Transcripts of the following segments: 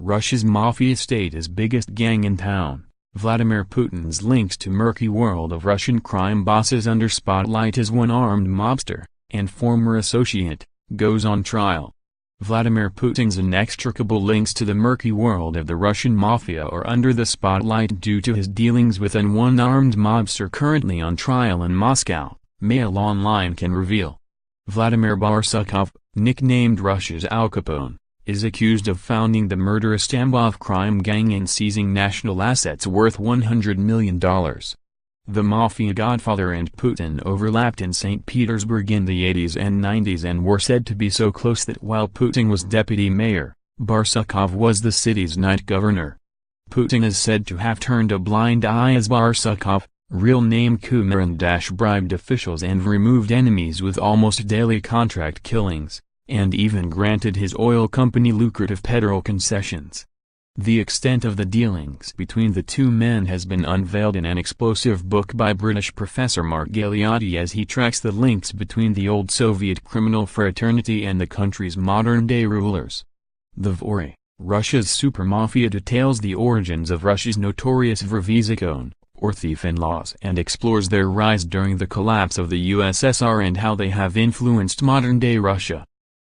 Russia's mafia state's biggest gang in town, Vladimir Putin's links to murky world of Russian crime bosses under spotlight as one-armed mobster, and former associate, goes on trial. Vladimir Putin's inextricable links to the murky world of the Russian mafia are under the spotlight due to his dealings with an one-armed mobster currently on trial in Moscow, MailOnline can reveal. Vladimir Barsukov, nicknamed Russia's Al Capone, is accused of founding the murderous Tambov crime gang and seizing national assets worth $100 million. The mafia godfather and Putin overlapped in St. Petersburg in the 80s and 90s and were said to be so close that while Putin was deputy mayor, Barsukov was the city's night governor. Putin is said to have turned a blind eye as Barsukov, real name Kumaran, bribed officials and removed enemies with almost daily contract killings, and even granted his oil company lucrative petrol concessions. The extent of the dealings between the two men has been unveiled in an explosive book by British professor Mark Galeotti as he tracks the links between the old Soviet criminal fraternity and the country's modern-day rulers. The Vori, Russia's super mafia, details the origins of Russia's notorious Vrzikone, or thief-in-laws, and explores their rise during the collapse of the USSR and how they have influenced modern-day Russia.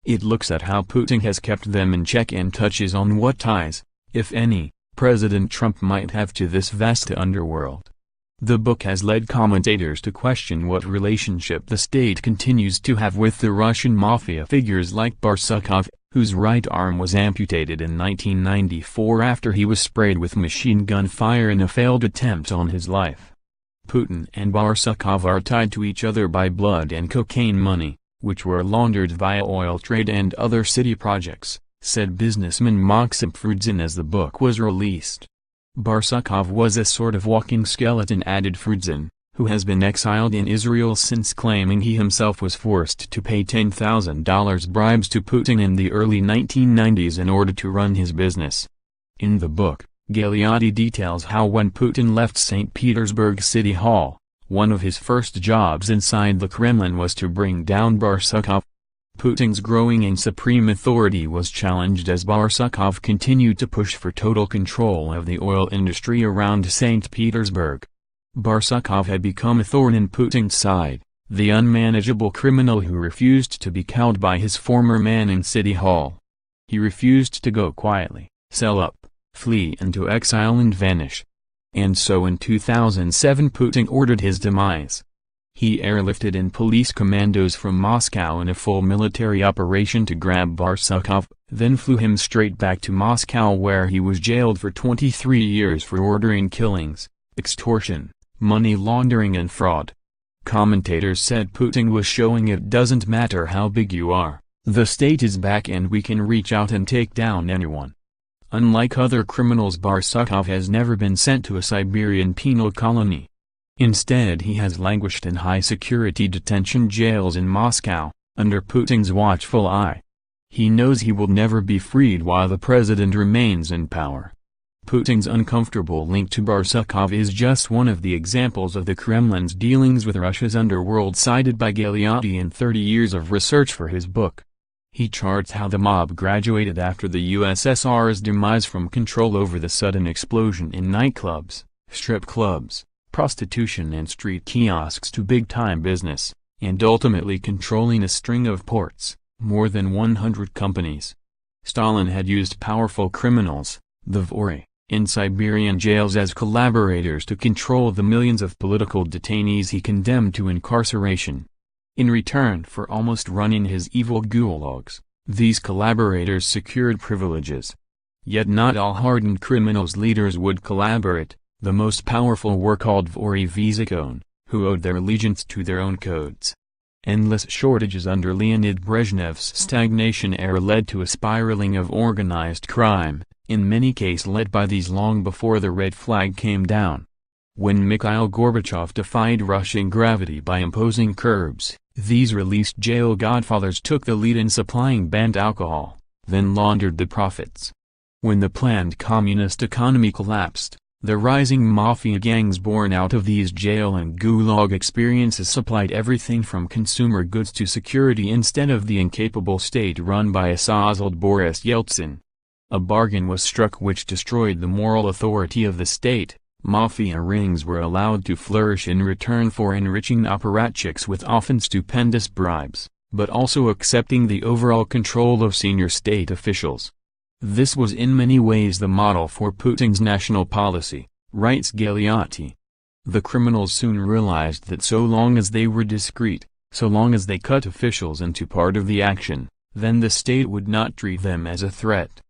It looks at how Putin has kept them in check and touches on what ties, if any, President Trump might have to this vast underworld. The book has led commentators to question what relationship the state continues to have with the Russian mafia figures like Barsukov, whose right arm was amputated in 1994 after he was sprayed with machine gun fire in a failed attempt on his life. Putin and Barsukov are tied to each other by blood and cocaine money, which were laundered via oil trade and other city projects, said businessman Maxim Frudzin as the book was released. Barsukov was a sort of walking skeleton, added Frudzin, who has been exiled in Israel since claiming he himself was forced to pay $10,000 bribes to Putin in the early 1990s in order to run his business. In the book, Galeotti details how when Putin left St. Petersburg City Hall, one of his first jobs inside the Kremlin was to bring down Barsukov. Putin's growing and supreme authority was challenged as Barsukov continued to push for total control of the oil industry around St. Petersburg. Barsukov had become a thorn in Putin's side, the unmanageable criminal who refused to be cowed by his former man in City Hall. He refused to go quietly, sell up, flee into exile and vanish. And so in 2007 Putin ordered his demise. He airlifted in police commandos from Moscow in a full military operation to grab Barsukov, then flew him straight back to Moscow where he was jailed for 23 years for ordering killings, extortion, money laundering and fraud. Commentators said Putin was showing it doesn't matter how big you are, the state is back and we can reach out and take down anyone. Unlike other criminals, Barsukov has never been sent to a Siberian penal colony. Instead he has languished in high-security detention jails in Moscow, under Putin's watchful eye. He knows he will never be freed while the president remains in power. Putin's uncomfortable link to Barsukov is just one of the examples of the Kremlin's dealings with Russia's underworld cited by Galeotti in 30 years of research for his book. He charts how the mob graduated after the USSR's demise from control over the sudden explosion in nightclubs, strip clubs, prostitution and street kiosks to big-time business, and ultimately controlling a string of ports, more than 100 companies. Stalin had used powerful criminals, the Vori, in Siberian jails as collaborators to control the millions of political detainees he condemned to incarceration. In return for almost running his evil gulags, these collaborators secured privileges. Yet not all hardened criminals' leaders would collaborate. The most powerful were called Vrzikone, who owed their allegiance to their own codes. Endless shortages under Leonid Brezhnev's stagnation era led to a spiraling of organized crime, in many cases led by these long before the red flag came down. When Mikhail Gorbachev defied Russian gravity by imposing curbs, these released jail godfathers took the lead in supplying banned alcohol, then laundered the profits. When the planned communist economy collapsed, the rising mafia gangs born out of these jail and gulag experiences supplied everything from consumer goods to security instead of the incapable state run by a sozzled Boris Yeltsin. A bargain was struck which destroyed the moral authority of the state. Mafia rings were allowed to flourish in return for enriching apparatchiks with often stupendous bribes, but also accepting the overall control of senior state officials. This was in many ways the model for Putin's national policy, writes Galeotti. The criminals soon realized that so long as they were discreet, so long as they cut officials into part of the action, then the state would not treat them as a threat.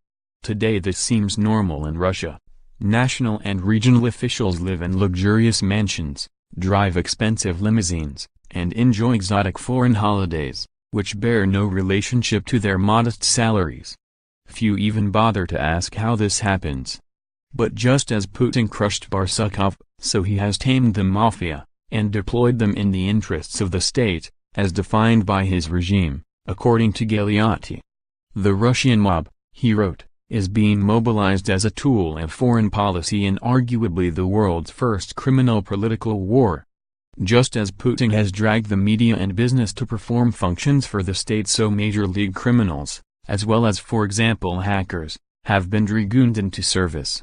Today this seems normal in Russia. National and regional officials live in luxurious mansions, drive expensive limousines, and enjoy exotic foreign holidays, which bear no relationship to their modest salaries. Few even bother to ask how this happens. But just as Putin crushed Barsukov, so he has tamed the mafia, and deployed them in the interests of the state, as defined by his regime, according to Galeotti. The Russian mob, he wrote, is being mobilized as a tool of foreign policy in arguably the world's first criminal political war. Just as Putin has dragged the media and business to perform functions for the state, so major league criminals, as well as for example hackers, have been dragooned into service.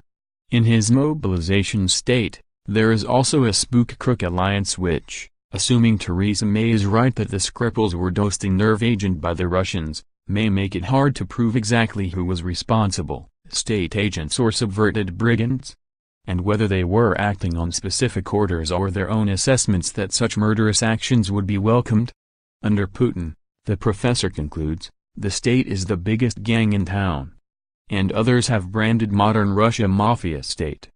In his mobilization state, there is also a spook-crook alliance which, assuming Theresa May is right that the Skripals were dosed in nerve agent by the Russians, may make it hard to prove exactly who was responsible, state agents or subverted brigands, and whether they were acting on specific orders or their own assessments that such murderous actions would be welcomed. Under Putin, the professor concludes, the state is the biggest gang in town. And others have branded modern Russia mafia state.